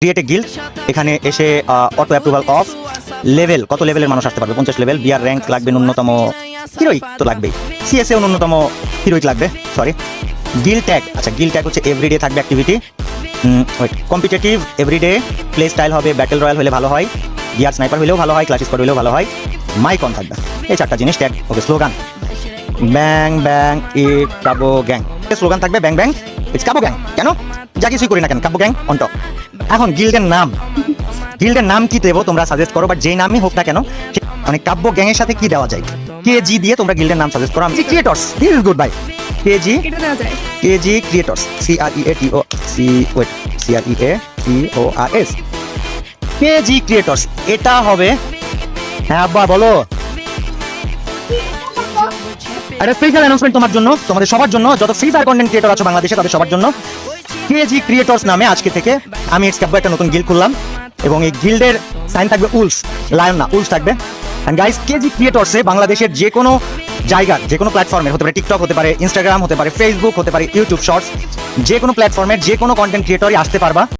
Create a guild. এখানে এসে auto approval of level, কত লেভেলের মানুষ আসতে পারবে? 50 লেভেল। বিআর র্যাঙ্ক লাগবে ন্যূনতম, হিরোইক তো লাগবেই, সিএসএও ন্যূনতম হিরোইক লাগবে, সরি। গিল ট্যাগ, আচ্ছা গিল ট্যাগ হচ্ছে এভরিডে থাকবে activity. Competitive everyday, play style হবে ব্যাটেল রয়্যাল হলে ভালো হয়, গিয়ার স্নাইপার হলেও ভালো হয়, ক্লাস স্কোয়াড হলেও ভালো হয়, মাইকন থাকবে। এই 4টা জিনিস ট্যাগ। ওকে, স্লোগান ব্যাং ব্যাং ইট কাবো গ্যাং। স্লোগান থাকবে ব্যাং ব্যাং ইটস কাবো গ্যাং। কেন? যা কিছুই করি না কেন, কাবো গ্যাং অন টপ। এখন গিল্ডের নাম, গিল্ডের নাম কি দেবো তোমরা সাজেস্ট করো, বাট যেই নামই হোক না কেন, মানে কাব্য গ্যাংয়ের সাথে কি দেওয়া যায়? কেজি দিয়ে তোমরা গিল্ডের নাম সাজেস্ট করো। আমি creators, this is good bye. KG creators, CREATORS, KG creators, এটা হবে। হ্যাঁ আব্বা বলো। একটা স্পেশাল অ্যানাউন্সমেন্ট তোমার জন্য, তোমাদের সবার জন্য, যত ফ্রি ফায়ার কন্টেন্ট ক্রিয়েটর আছো বাংলাদেশে তাদের সবার জন্য। কেজি ক্রিয়েটর্স নামে আজকে থেকে আমি ইটস কাব্য একটা নতুন গিল্ড খুললাম, এবং এই গিল্ডের সাইন থাকবে উলস, লায়ন না, উলস থাকবে। এন্ড গাইস, কেজি ক্রিয়েটর্সে বাংলাদেশের যে কোনো জায়গার, যে কোনো প্ল্যাটফর্মের, হতে পারে টিকটক, হতে পারে ইনস্টাগ্রাম, হতে পারে ফেসবুক, হতে পারে ইউটিউব শর্টস, যে কোনো প্ল্যাটফর্মের যে কোনো কন্টেন্ট ক্রিয়েটরই আসতে পারবা।